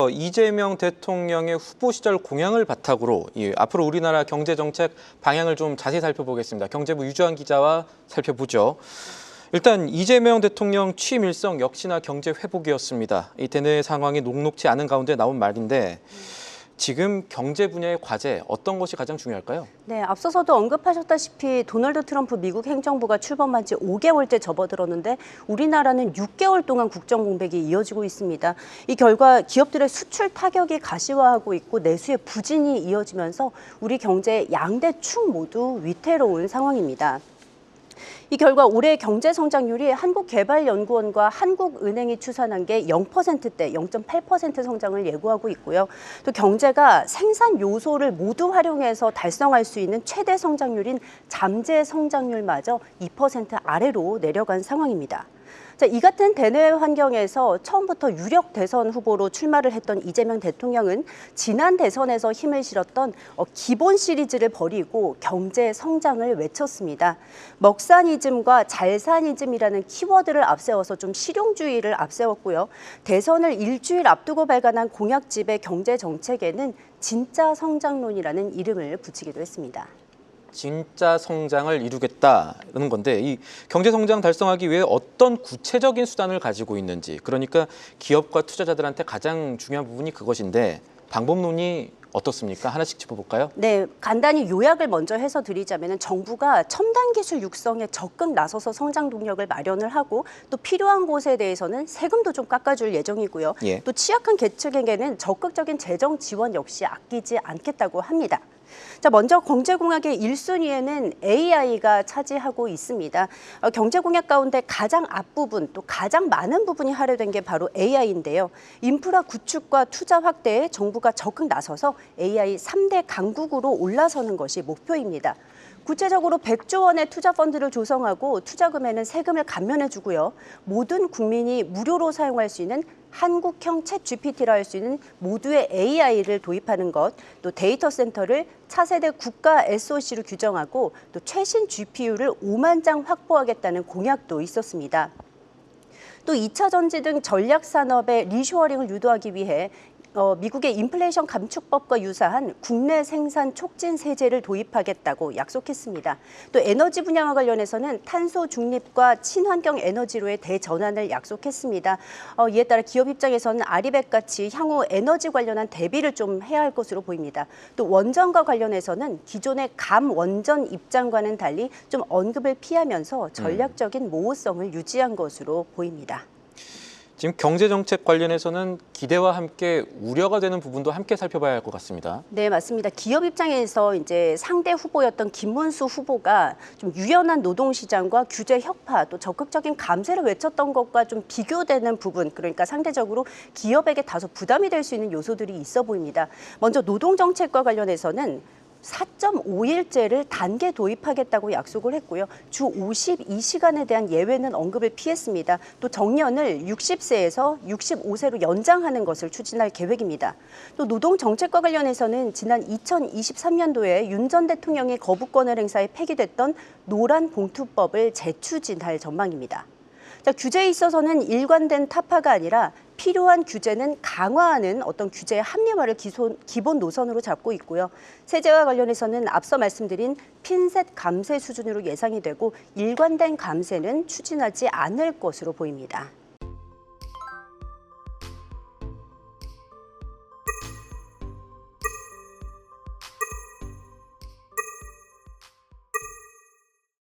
이재명 대통령의 후보 시절 공약을 바탕으로 앞으로 우리나라 경제정책 방향을 좀 자세히 살펴보겠습니다. 경제부 유주환 기자와 살펴보죠. 일단 이재명 대통령 취임 일성 역시나 경제 회복이었습니다. 이 대내 상황이 녹록지 않은 가운데 나온 말인데 지금 경제 분야의 과제 어떤 것이 가장 중요할까요? 네, 앞서서도 언급하셨다시피 도널드 트럼프 미국 행정부가 출범한 지 5개월째 접어들었는데 우리나라는 6개월 동안 국정 공백이 이어지고 있습니다. 이 결과 기업들의 수출 타격이 가시화하고 있고 내수의 부진이 이어지면서 우리 경제 양대축 모두 위태로운 상황입니다. 이 결과 올해 경제 성장률이 한국개발연구원과 한국은행이 추산한 게 0%대 0.8% 성장을 예고하고 있고요. 또 경제가 생산 요소를 모두 활용해서 달성할 수 있는 최대 성장률인 잠재 성장률마저 2% 아래로 내려간 상황입니다. 자, 이 같은 대내 환경에서 처음부터 유력 대선 후보로 출마를 했던 이재명 대통령은 지난 대선에서 힘을 실었던 기본 시리즈를 버리고 경제 성장을 외쳤습니다. 먹사니즘과 잘사니즘이라는 키워드를 앞세워서 좀 실용주의를 앞세웠고요. 대선을 일주일 앞두고 발간한 공약집의 경제 정책에는 진짜 성장론이라는 이름을 붙이기도 했습니다. 진짜 성장을 이루겠다는 건데 이 경제 성장 달성하기 위해 어떤 구체적인 수단을 가지고 있는지, 그러니까 기업과 투자자들한테 가장 중요한 부분이 그것인데 방법론이 어떻습니까? 하나씩 짚어볼까요? 네, 간단히 요약을 먼저 해서 드리자면 정부가 첨단 기술 육성에 적극 나서서 성장 동력을 마련을 하고 또 필요한 곳에 대해서는 세금도 좀 깎아줄 예정이고요. 또 취약한 계층에게는 적극적인 재정 지원 역시 아끼지 않겠다고 합니다. 자, 먼저 경제공약의 1순위에는 AI가 차지하고 있습니다. 경제공약 가운데 가장 앞부분 또 가장 많은 부분이 할애된 게 바로 AI인데요. 인프라 구축과 투자 확대에 정부가 적극 나서서 AI 3대 강국으로 올라서는 것이 목표입니다. 구체적으로 100조 원의 투자 펀드를 조성하고 투자금에는 세금을 감면해주고요. 모든 국민이 무료로 사용할 수 있는 한국형 챗 GPT라 할 수 있는 모두의 AI를 도입하는 것, 또 데이터 센터를 차세대 국가 SOC로 규정하고 또 최신 GPU를 5만 장 확보하겠다는 공약도 있었습니다. 또 2차 전지 등 전략 산업의 리쇼어링을 유도하기 위해 미국의 인플레이션 감축법과 유사한 국내 생산 촉진 세제를 도입하겠다고 약속했습니다. 또 에너지 분야와 관련해서는 탄소 중립과 친환경 에너지로의 대전환을 약속했습니다. 이에 따라 기업 입장에서는 아리백같이 향후 에너지 관련한 대비를 좀 해야 할 것으로 보입니다. 또 원전과 관련해서는 기존의 감원전 입장과는 달리 좀 언급을 피하면서 전략적인 모호성을 유지한 것으로 보입니다. 지금 경제정책 관련해서는 기대와 함께 우려가 되는 부분도 함께 살펴봐야 할 것 같습니다. 네, 맞습니다. 기업 입장에서 이제 상대 후보였던 김문수 후보가 좀 유연한 노동시장과 규제 혁파 또 적극적인 감세를 외쳤던 것과 좀 비교되는 부분, 그러니까 상대적으로 기업에게 다소 부담이 될 수 있는 요소들이 있어 보입니다. 먼저 노동정책과 관련해서는 4.5일제를 단계 도입하겠다고 약속을 했고요. 주 52시간에 대한 예외는 언급을 피했습니다. 또 정년을 60세에서 65세로 연장하는 것을 추진할 계획입니다. 또 노동정책과 관련해서는 지난 2023년도에 윤 전 대통령이 거부권을 행사해 폐기됐던 노란봉투법을 재추진할 전망입니다. 자, 규제에 있어서는 일관된 타파가 아니라 필요한 규제는 강화하는 어떤 규제의 합리화를 기본 노선으로 잡고 있고요. 세제와 관련해서는 앞서 말씀드린 핀셋 감세 수준으로 예상이 되고 일관된 감세는 추진하지 않을 것으로 보입니다.